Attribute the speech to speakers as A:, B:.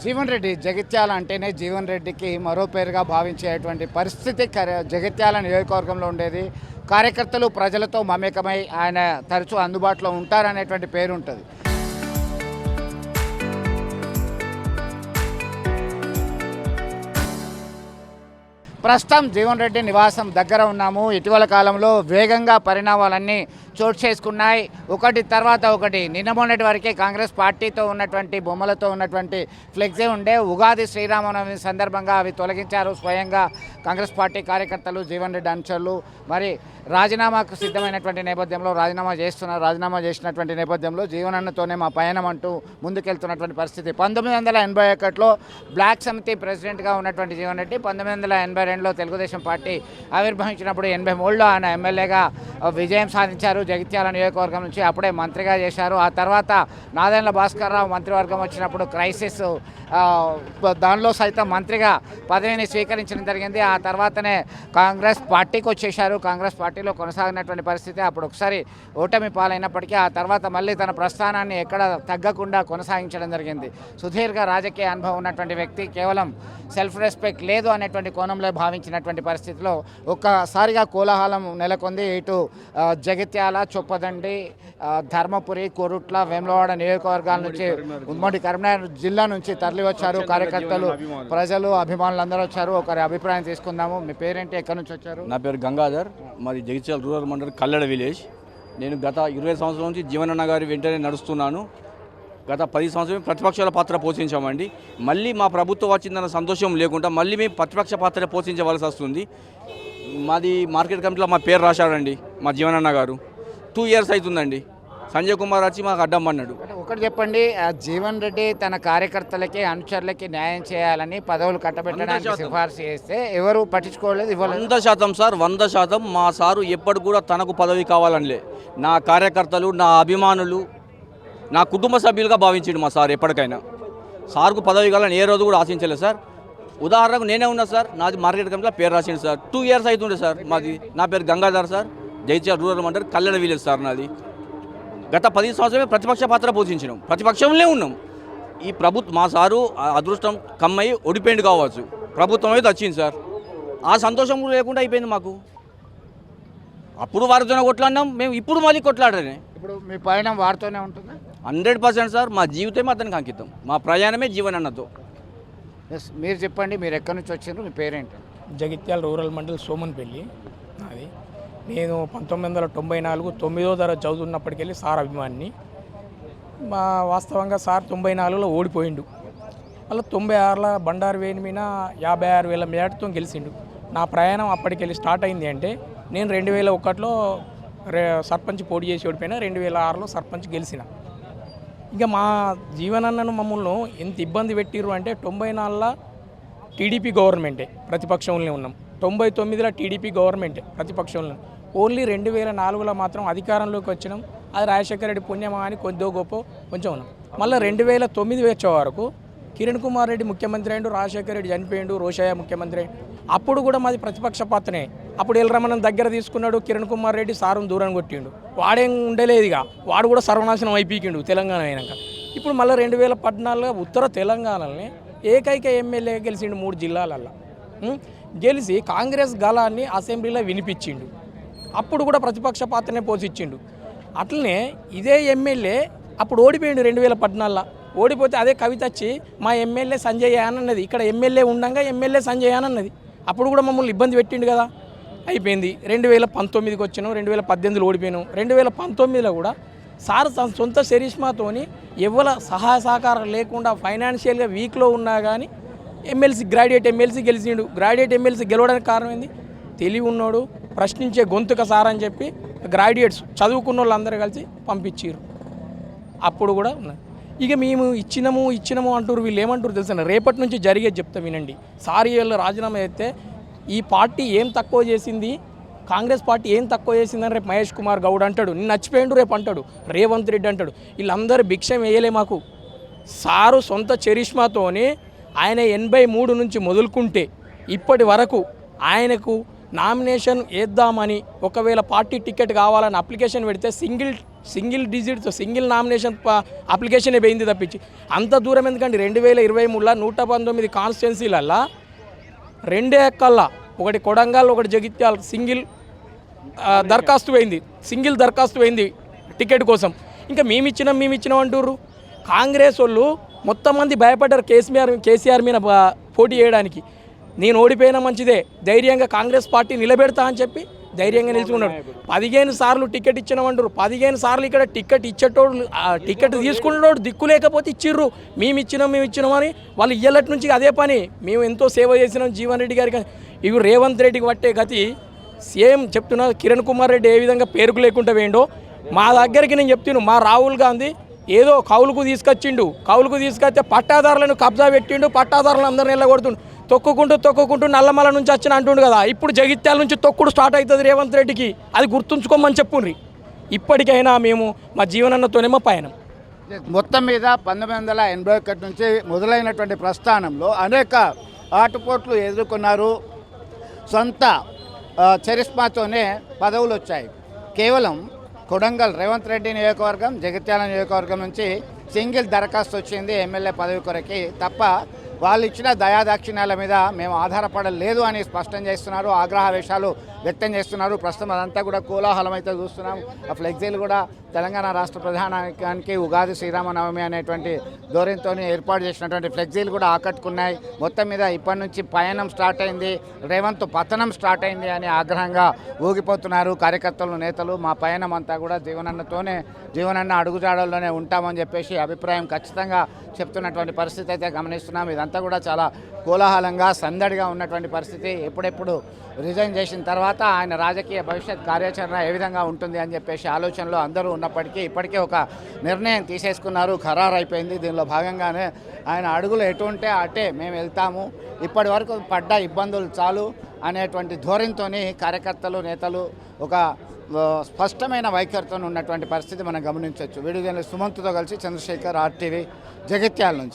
A: జీవన్ రెడ్డి జగిత్యాల అంటేనే జీవన్ రెడ్డికి మరో పేరుగా భావించేటువంటి పరిస్థితి జగిత్యాల నియోజకవర్గంలో ఉండేది. కార్యకర్తలు ప్రజలతో మమేకమై ఆయన తరచూ అందుబాటులో ఉంటారనేటువంటి పేరు ఉంటుంది. ప్రస్తుతం జీవన్ రెడ్డి నివాసం దగ్గర ఉన్నాము. ఇటీవల కాలంలో వేగంగా పరిణామాలన్నీ చోటు చేసుకున్నాయి. ఒకటి తర్వాత ఒకటి. నిన్న మొన్నటి వరకే కాంగ్రెస్ పార్టీతో ఉన్నటువంటి బొమ్మలతో ఉన్నటువంటి ఫ్లెక్సీ ఉండే. ఉగాది శ్రీరామనవమి సందర్భంగా అవి తొలగించారు. స్వయంగా కాంగ్రెస్ పార్టీ కార్యకర్తలు, జీవన్ రెడ్డి అనుచరులు మరి రాజీనామాకు సిద్ధమైనటువంటి నేపథ్యంలో రాజీనామా చేసినటువంటి నేపథ్యంలో జీవనన్నతోనే మా పయనం అంటూ ముందుకెళ్తున్నటువంటి పరిస్థితి. 1981లో బ్లాక్ సమితి ప్రెసిడెంట్గా ఉన్నటువంటి జీవన్ రెడ్డి 1982లో తెలుగుదేశం పార్టీ ఆవిర్భవించినప్పుడు 83లో ఆయన ఎమ్మెల్యేగా విజయం సాధించారు జగిత్యాల నియోజకవర్గం నుంచి. అప్పుడే మంత్రిగా చేశారు. ఆ తర్వాత నాదెండ్ల భాస్కర్ రావు మంత్రివర్గం వచ్చినప్పుడు క్రైసిస్, దానిలో సైతం మంత్రిగా పదవిని స్వీకరించడం జరిగింది. ఆ తర్వాతనే కాంగ్రెస్ పార్టీకి వచ్చేశారు. కాంగ్రెస్ పార్టీలో కొనసాగినటువంటి పరిస్థితి. అప్పుడు ఒకసారి ఓటమి పాలైనప్పటికీ ఆ తర్వాత మళ్ళీ తన ప్రస్థానాన్ని ఎక్కడ తగ్గకుండా కొనసాగించడం జరిగింది. సుదీర్ఘ రాజకీయ అనుభవం ఉన్నటువంటి వ్యక్తి కేవలం సెల్ఫ్ రెస్పెక్ట్ లేదు అనేటువంటి కోణంలో భావించినటువంటి పరిస్థితిలో ఒక్కసారిగా కోలాహలం నెలకొంది. ఇటు జగిత్యాల, చొప్పదండి, ధర్మపురి, కొరుట్ల, వేములవాడ నియోజకవర్గాల నుంచి, ఉమ్మడి కరీంనగర్ జిల్లా నుంచి తరలి వచ్చారు కార్యకర్తలు, ప్రజలు, అభిమానులు అందరూ వచ్చారు. ఒకరి అభిప్రాయం తీసుకుందాము. మీ పేరేంటి, ఎక్కడి నుంచి వచ్చారు?
B: నా పేరు గంగాధర్, మాది జగిత్యాల రూరల్ మండల్ కల్లెడ విలేజ్. నేను గత 20 సంవత్సరాల నుంచి జీవనన్న గారి వెంటనే నడుస్తున్నాను. గత 10 సంవత్సరాలు ప్రతిపక్షాల పాత్ర పోషించామండి. మళ్ళీ మా ప్రభుత్వం వచ్చిందన్న సంతోషం లేకుండా మళ్ళీ మేము ప్రతిపక్ష పాత్ర పోషించవలసి వస్తుంది. మాది మార్కెట్ కమిటీలో మా పేరు రాశాడండి మా జీవనన్న గారు. 2 ఇయర్స్ అవుతుందండి. సంజయ్ కుమార్ వచ్చి మాకు అడ్డం అన్నాడు.
A: ఒకటి చెప్పండి, జీవన్ రెడ్డి తన కార్యకర్తలకి, అనుచరులకి న్యాయం చేయాలని పదవులు కట్టబెట్టడానికి సిఫార్సు చేస్తే ఎవరు పట్టించుకోలేదు.
B: 100% సార్, 100%. మా సారు ఎప్పటి కూడా తనకు పదవి కావాలనిలే. నా కార్యకర్తలు, నా అభిమానులు, నా కుటుంబ సభ్యులుగా భావించిండు మా సార్. ఎప్పటికైనా సార్కు పదవి కావాలని ఏ రోజు కూడా ఆశించలేదు సార్. ఉదాహరణకు నేనే ఉన్నా సార్, నాది మార్కెట్ కమిటీలో పేరు రాసిండు సార్. 2 ఇయర్స్ అవుతుండే సార్. మాది, నా పేరు గంగాధర్ సార్, జైత్యాల rural mandal Kalleda village sir నాది. గత 10 సంవత్సరమే ప్రతిపక్ష పాత్ర పోషించినాం, ప్రతిపక్షంలో ఉన్నాం. ఈ మా సారు అదృష్టం కమ్మయి ఓడిపోయింది కావచ్చు, ప్రభుత్వం అయితే వచ్చింది సార్. ఆ సంతోషం లేకుండా అయిపోయింది మాకు. అప్పుడు వారితోనే కొట్లాడినాం మేము, ఇప్పుడు మళ్ళీ కొట్లాడనే.
A: ఇప్పుడు మీ పయనం వారితోనే ఉంటుంది
B: 100% సార్. మా జీవితమే అతనికి అంకితం, మా ప్రయాణమే జీవనన్నతో.
A: మీరు చెప్పండి, మీరు ఎక్కడి నుంచి వచ్చారు, మీ పేరేంటి?
C: జగిత్యాల రూరల్ మండల్ సోమన్పల్లి అది. నేను 1994 9వ తరగతి చదువుతున్నప్పటికెళ్ళి సార్ అభిమాని. వాస్తవంగా సార్ 94లో ఓడిపోయిండు. మళ్ళీ 96లో బండారు వేణి మీద 56,000 మేటతో గెలిచిండు. నా ప్రయాణం అప్పటికెళ్ళి స్టార్ట్ అయింది అంటే, నేను 2001లో సర్పంచ్ పోటీ చేసి ఓడిపోయినా, 2006లో సర్పంచ్ గెలిచిన. ఇంకా మా జీవనన్నను మమ్మల్ని ఎంత ఇబ్బంది పెట్టిర్రు అంటే, 94లో టీడీపీ గవర్నమెంటే ప్రతిపక్షంలో ఉన్నాం, 99లో టీడీపీ గవర్నమెంటే ప్రతిపక్షంలో. ఓన్లీ 2004లో మాత్రం అధికారంలోకి వచ్చినాం. అది రాజశేఖర రెడ్డి పుణ్యమా అని కొద్దో గొప్ప కొంచెం ఉన్నాం. మళ్ళీ 2009 వచ్చే వరకు కిరణ్ కుమార్ రెడ్డి ముఖ్యమంత్రి అయ్యిండు, రాజశేఖర రెడ్డి చనిపోయిండు, రోషయ్య ముఖ్యమంత్రి అయ్యిండు. అప్పుడు కూడా మాది ప్రతిపక్ష పాత్రనే. అప్పుడు ఎల్రమణం దగ్గర తీసుకున్నాడు కిరణ్ కుమార్ రెడ్డి, సారును దూరం కొట్టిండు. వాడేం ఉండలేదుగా, వాడు కూడా సర్వనాశనం అయిపోయిండు తెలంగాణ అయినాక. ఇప్పుడు మళ్ళీ 2014లో ఉత్తర తెలంగాణలోనే ఏకైక ఎమ్మెల్యే గెలిచిండు 3 జిల్లాలల్లో. గెలిచి కాంగ్రెస్ గళాన్ని అసెంబ్లీలో వినిపించిండు. అప్పుడు కూడా ప్రతిపక్ష పాత్రనే పోషించిండు. అట్లనే ఇదే ఎమ్మెల్యే అప్పుడు ఓడిపోయిండు 2014లో. ఓడిపోతే అదే కవిత వచ్చి మా ఎమ్మెల్యే సంజయ్ యాన్ అన్నది. ఇక్కడ ఎమ్మెల్యే ఉండగా ఎమ్మెల్యే సంజయ్ యాన్ అన్నది. అప్పుడు కూడా మమ్మల్ని ఇబ్బంది పెట్టిండు కదా. అయిపోయింది. 2019కి వచ్చినాం, 2018లో ఓడిపోయినాం. 2019లో కూడా సార్ సొంత చరిష్మాతోని ఎవరి సహాయ సహకారం లేకుండా ఫైనాన్షియల్గా వీక్లో ఉన్నా కానీ గ్రాడ్యుయేట్ ఎమ్మెల్సీ గెలిచిండు. గ్రాడ్యుయేట్ ఎమ్మెల్సీ గెలవడానికి కారణం ఏంది? తెలివి ఉన్నాడు, ప్రశ్నించే గొంతుక సార్ అని చెప్పి గ్రాడ్యుయేట్స్ చదువుకున్న వాళ్ళందరూ కలిసి పంపించారు. అప్పుడు కూడా ఉన్నాయి. ఇక మేము ఇచ్చినాము అంటారు. వీళ్ళు ఏమంటారు తెలుసా? రేపటి నుంచి జరిగేది చెప్తా వినండి. సారీ వీళ్ళు రాజీనామా చేస్తే ఈ పార్టీ ఏం తక్కువ చేసింది, కాంగ్రెస్ పార్టీ ఏం తక్కువ చేసిందని రేపు మహేష్ కుమార్ గౌడ్ అంటాడు, నిన్ను నచ్చిపోయిండు రేపు అంటాడు, రేవంత్ రెడ్డి అంటాడు. వీళ్ళందరూ భిక్షం వేయలే మాకు. సారు సొంత చరిష్మాతోనే ఆయన 83 నుంచి మొదలుకుంటే ఇప్పటి వరకు ఆయనకు నామినేషన్ వేద్దామని, ఒకవేళ పార్టీ టికెట్ కావాలని అప్లికేషన్ పెడితే సింగిల్ సింగిల్ డిజిట్తో సింగిల్ నామినేషన్ అప్లికేషనే పోయింది తప్పించి అంత దూరం ఎందుకంటే 2023లో 119 కాన్స్టిట్యున్సీలల్లో రెండే ఎక్కల్లా ఒకటి కొడంగల్ ఒకటి జగిత్యాల సింగిల్ దరఖాస్తు పోయింది, సింగిల్ దరఖాస్తు పోయింది టికెట్ కోసం. ఇంకా మేమిచ్చినాం అంటుర్రు. కాంగ్రెస్ వాళ్ళు మొత్తం మంది భయపడ్డారు కేసీఆర్ మీద పోటీ చేయడానికి. నేను ఓడిపోయినా మంచిదే, ధైర్యంగా కాంగ్రెస్ పార్టీ నిలబెడతా అని చెప్పి ధైర్యంగా నిలుచుకున్నాడు. 15 సార్లు టికెట్ ఇచ్చినామంటారు. 15 సార్లు ఇక్కడ టికెట్ ఇచ్చేటోడు టికెట్ తీసుకునేటోడు దిక్కు లేకపోతే ఇచ్చిర్రు. మేము ఇచ్చినామని వాళ్ళు ఇయ్యలటి నుంచి అదే పని. మేము ఎంతో సేవ చేసినాం జీవన్ రెడ్డి గారికి. ఇవి రేవంత్ రెడ్డికి పట్టే గతి సేమ్ చెప్తున్నా. కిరణ్ కుమార్ రెడ్డి ఏ విధంగా పేరుకు లేకుండా వేయండో మా దగ్గరికి నేను చెప్తున్నాను. మా రాహుల్ గాంధీ ఏదో కౌలుకు తీసుకొస్తే పట్టాదారులను కబ్జా పెట్టిండు, పట్టాదారులను అందరిని వెళ్ళగొడుతుండు. తొక్కుకుంటూ నల్లమల నుంచి వచ్చిన అంటుండు కదా. ఇప్పుడు జగిత్యాల నుంచి తొక్కుడు స్టార్ట్ అవుతుంది రేవంత్ రెడ్డికి. అది గుర్తుంచుకోమని చెప్పుండ్రి. ఇప్పటికైనా మేము మా జీవనన్నతోనే మా పయనం.
A: మొత్తం మీద 1981 నుంచి మొదలైనటువంటి ప్రస్థానంలో అనేక ఆటుపోట్లు ఎదుర్కొన్నారు. సొంత చరిస్మాతోనే పదవులు వచ్చాయి. కేవలం కొడంగల్ రేవంత్ రెడ్డి నియోజకవర్గం, జగిత్యాల నియోజకవర్గం నుంచి సింగిల్ దరఖాస్తు వచ్చింది ఎమ్మెల్యే పదవి కొరకి తప్ప వాళ్ళు ఇచ్చిన దయాదాక్షిణ్యాల మీద మేము ఆధారపడలేదు అని స్పష్టం చేస్తున్నారు. ఆగ్రహావేశాలు వ్యక్తం చేస్తున్నారు. ప్రస్తుతం అదంతా కూడా కోలాహలం అయితే చూస్తున్నాం. ఆ ఫ్లెక్సీలు కూడా తెలంగాణ రాష్ట్ర ప్రధానానికి ఉగాది శ్రీరామనవమి అనేటువంటి ధోరణితో ఏర్పాటు చేసినటువంటి ఫ్లెక్సీలు కూడా ఆకట్టుకున్నాయి. మొత్తం మీద ఇప్పటి నుంచి పయనం స్టార్ట్ అయింది, రేవంత్ పతనం స్టార్ట్ అయింది అని ఆగ్రహంగా ఊగిపోతున్నారు కార్యకర్తలు, నేతలు. మా పయనం అంతా కూడా జీవనన్న అడుగుజాడల్లోనే ఉంటామని చెప్పేసి అభిప్రాయం ఖచ్చితంగా చెప్తున్నటువంటి పరిస్థితి అయితే గమనిస్తున్నాం. ఇదంతా కూడా చాలా కోలాహలంగా సందడిగా ఉన్నటువంటి పరిస్థితి. ఎప్పుడెప్పుడు రిజైన్ చేసిన తర్వాత ఆయన రాజకీయ భవిష్యత్ కార్యాచరణ ఏ విధంగా ఉంటుంది అని చెప్పేసి ఆలోచనలో అందరూ ఉన్నప్పటికీ ఇప్పటికే ఒక నిర్ణయం తీసేసుకున్నారు, ఖరారు అయిపోయింది. దీనిలో భాగంగానే ఆయన అడుగులు ఎటు ఉంటే అటే మేము వెళ్తాము, ఇప్పటి వరకు పడ్డ ఇబ్బందులు చాలు అనేటువంటి ధోరణితో కార్యకర్తలు, నేతలు ఒక స్పష్టమైన వైఖరితో ఉన్నటువంటి పరిస్థితి మనం గమనించవచ్చు. వీడియో జర్నలిస్ట్ సుమంత్తో కలిసి చంద్రశేఖర్, RTV, జగిత్యాల నుంచి.